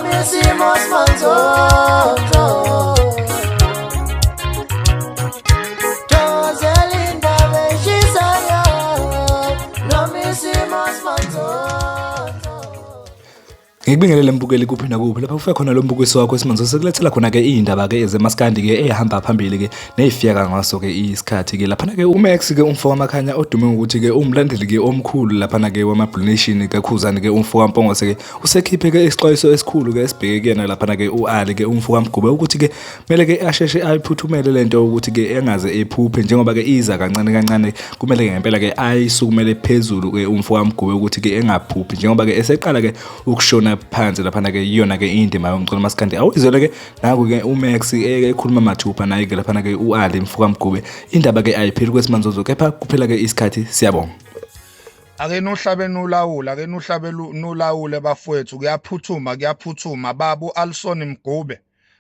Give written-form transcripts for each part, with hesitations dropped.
hicimos nosotros. Joselinda Bechisaya, no me hicimos nosotros. Ngikubingelele mbukeli kuphi nakuphi lapha ufika khona lo mbukiso wakho esimanje sekulethela khona ke indaba ke ezemaskandi ke ehamba phambili ke neyifika ngaso ke isikhathi ke lapha ke uMax ke umfo wamakhanya odume ukuthi ke umlandeli ke omkhulu lapha ke wama-Blue Nation ke Khuzani ke umfo kaMpongose ke usekhiphe ke isixwayiso esikhulu ke esibheke kuyena lapha ke uAli ke umfo kaMgube ukuthi ke kumele ke asheshe ayiphuthumele lento ukuthi ke engaze ephuphe njengoba ke iza kancane kancane kumele ke ngempela ke ayisukumele phezulu ke umfo kaMgube ukuthi ke engaphuphi njengoba ke eseqala ke ukushona phansi lapha ke iyona ke indima yomculo maskandi awuyizwele ke naku ke uMax ekhuluma mathupha naye ke lapha ke uAli Mfuka Mgube indaba ke ayipheli kwesimanzozo kepha kuphela ke isikhathi siyabonga ake nohlabe nolawula ake nohlabe nolawule bafowethu kuyaphuthuma babu Alson Mgube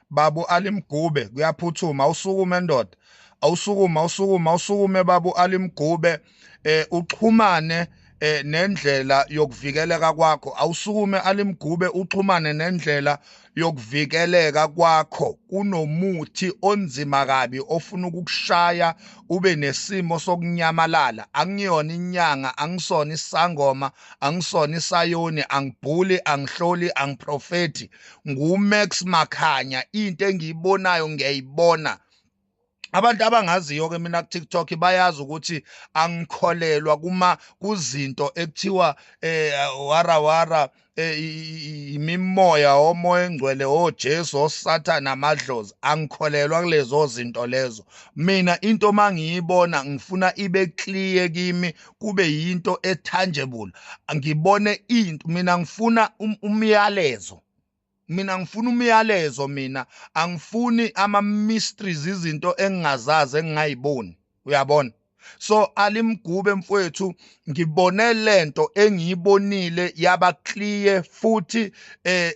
babu Ali Mgube kuyaphuthuma awusukume ndoda awusukume babu Ali Mgube uxhumane nendlela yokuvikeleka kwakho awusukume alimgube uxhumane nendlela yokuvikeleka kwakho kunomuthi onzima kabi ofuna ukukushaya ube nesimo sokunyamalala angiyona inyanga angisona isangoma angisona isayoni angibhuli angihloli angiprofeti nguMax Makhanya into engiyibonayo ngiyayibona. Abantu abangaziyo ke mina ku TikTok bayazi ukuthi angikholelwa kuzinto ekuthiwa wara imimoya omoya engcwele oJesu oSathana amadlozi angikholelwa kulezo zinto lezo. Mina into mangiyibona ngifuna ibe clear kimi kube yinto etangible ngibone into mina ngifuna umyalezo. Mina ngifuna umyalezo mina angifuni ama mysteries izinto engingazazi engingayiboni uyabona so alimgube mfowethu ngibone lento engiyibonile yaba clear futhi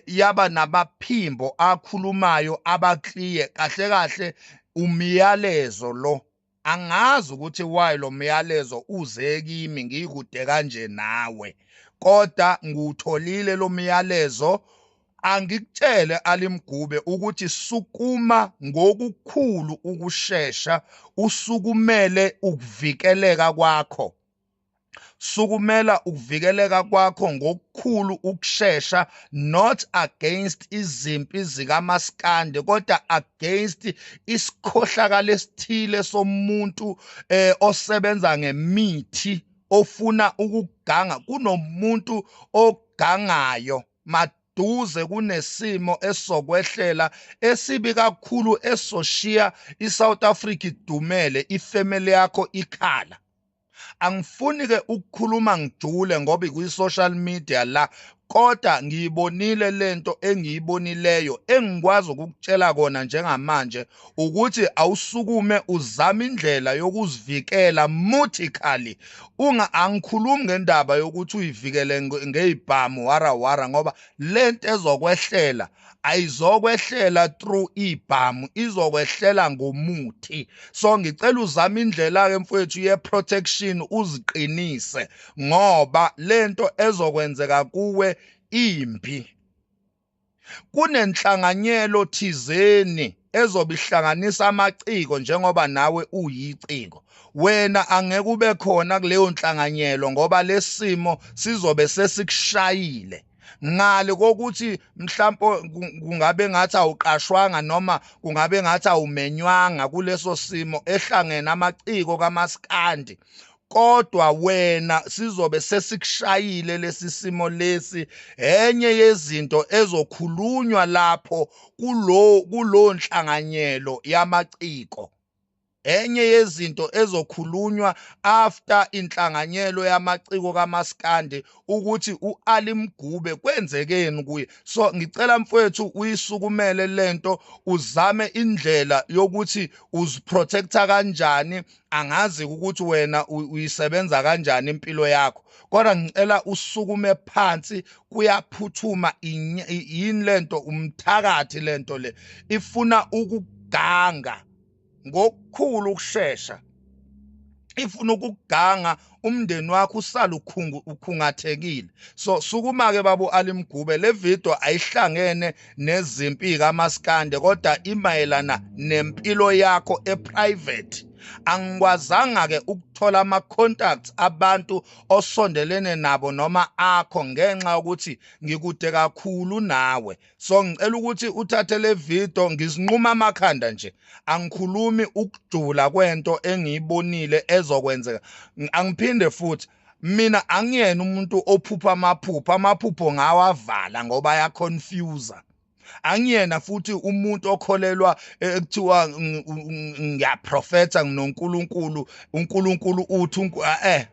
yaba nabaphimbo akhulumayo aba clear kahle umyalezo lo angazi ukuthi why lo myalezo uze kimi ngikude kanje nawe kodwa ngutholile lo myalezo. Angikutshele alimgube ukuthi sukuma ngokukhulu ukushesha usukumele ukuvikeleka kwakho. Sukumela ukuvikeleka kwakho ngokukhulu ukushesha not against izimpi zikaMaskandi kodwa against isikhohlakalo esithile somuntu osebenza ngemithi ofuna ukuganga kunomuntu ogangayo duze kunesimo esokwehlela esibi kakhulu esoshiya iSouth Africa idumele ifamily yakho ikhala. Angifuni ke ukukhuluma ngijule ngoba ikwi-social media la kodwa ngiyibonile lento engiyibonileyo engikwazi ukukutshela kona njengamanje ukuthi awusukume uzama indlela yokuzivikela mutically angikhulumi ngendaba yokuthi uyivikele ngezibhamu wara ngoba lento ezokwehlela ayizokwehlela through ibhamu izokwehlela ngomuthi so ngicela uzama indlela ke mfowethu ye protection uziqinise ngoba lento ezokwenzeka kuwe impi kunenhlanganyelo thizeni ezobihlanganisa amaciko njengoba nawe uyiciko wena angeke ube khona kuleyo nhlanganyelo ngoba lesimo sizobe sesikushayile ngale kokuthi mhlawumbe kungabe ngathi awuqashwanga noma kungabe ngathi awumenywanga kuleso simo ehlangene amaciko kaMaskandi kodwa wena sizobe sesikushayile lesi simo lesi enye yezinto ezokhulunywa lapho kulo nhlanganyelo yamaciko enye yezinto ezokhulunywa after inhlanganyelo yamaciko kaMaskandi ukuthi uAli Mgube kwenzekeni kuye so ngicela mfowethu uyisukumele lento uzame indlela yokuthi uziprotecta kanjani angazi ukuthi wena uyisebenza kanjani impilo yakho kodwa ngicela usukume phansi kuyaphuthuma yini lento umthakathi lento le ifuna ukuganga ngokukhulu ukushesha ifuna ukuganga umndeni wakho usala ukhungathekile. So sukuma ke babo Ali Mgube, le video ayihlangene nezimpi kaMaskandi kodwa imayelana nempilo yakho eprivate. Angikwazanga ke ukuthola ama contacts abantu osondelene nabo noma akho ngenxa ukuthi ngikude kakhulu nawe. So ngicela ukuthi uthathe le video, ngizinquma amakhanda nje, angikhulumi ukujula kwento engiyibonile ezokwenzeka. Angiphinde futhi mina angiyena umuntu ophupha amaphupho ngawavala ngoba aya confuse. Angiyena futhi umuntu okholelwa ekuthiwa ngiyaprofetha nginoNkulunkulu, uNkulunkulu uthi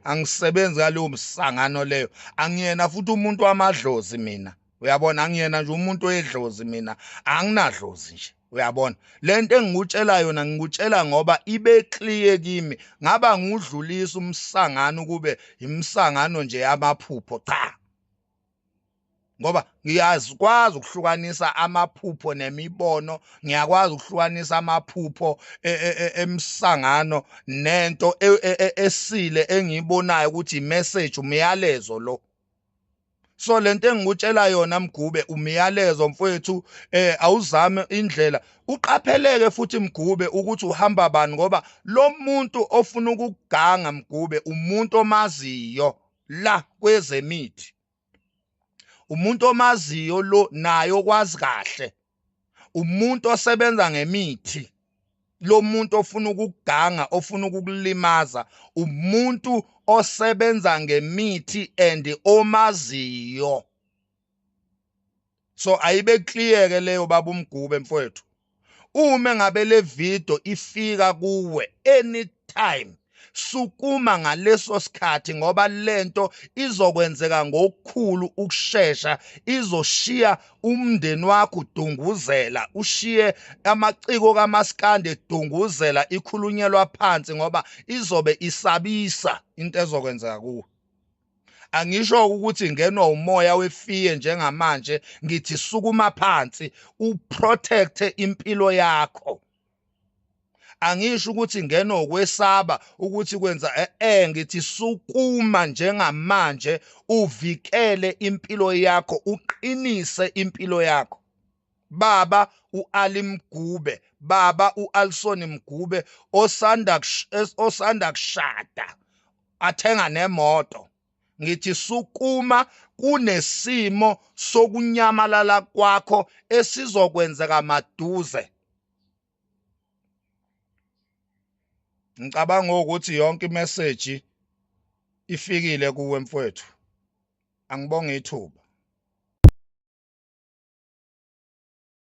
angisebenzi ngaleyo msangano leyo. Angiyena futhi umuntu wamadlozi mina, uyabona, angiyena nje umuntu oyedlozi mina, anginadlozi nje, uyabona. Lento engikutshela yona ngikutshela ngoba ibe clear kimi, ngaba ngudlulisa umsangano kube imsangano nje yamaphupho cha. Ngoba ngiyakwazi ukuhlukanisa amaphupho nemibono, ngiyakwazi ukuhlukanisa amaphupho emsangano nento esile engiyibonayo ukuthi imessage, umyalezo lo. So lento engikutshela yona Mgube umyalezo mfowethu, awuzame indlela, uqapheleke futhi Mgube ukuthi uhamba bani, ngoba lo muntu ofuna ukuganga Mgube umuntu omaziyo la kwezemithi. Umuntu omaziyo lo nayo kwazi kahle, umuntu osebenza ngemithi. Lo muntu ofuna ukuganga, ofuna ukukulimaza, umuntu osebenza ngemithi and omaziyo. So ayibe clear ke leyo baba uMgube mfowethu. Uma ngabe le video ifika kuwe anytime, sukuma ngaleso sikhathi ngoba lento izokwenzeka ngokukhulu ukushesha, izoshiya umndeni wakho udunguzela, ushiye amaciko kaMaskandi edunguzela, ikhulunyelwa phansi ngoba izobe isabisa into ezokwenzeka kuwe. Angisho ukuthi ngenwa umoya wefiye njengamanje, ngithi sukuma phansi uprotect impilo yakho. Angisho ukuthi ngeno ukwesaba ukuthi kwenza ngithi sukuma njengamanje uvikele impilo yakho, uqinise impilo yakho. Baba uAli Mgube, baba uAlson Mgube osanda kushada athenga nemoto, ngithi sukuma, kunesimo sokunyamalala kwakho esizokwenzeka maduze. Ngicabanga ukuthi yonke imessage ifikile kuwe mfowethu. Angibonge ithuba.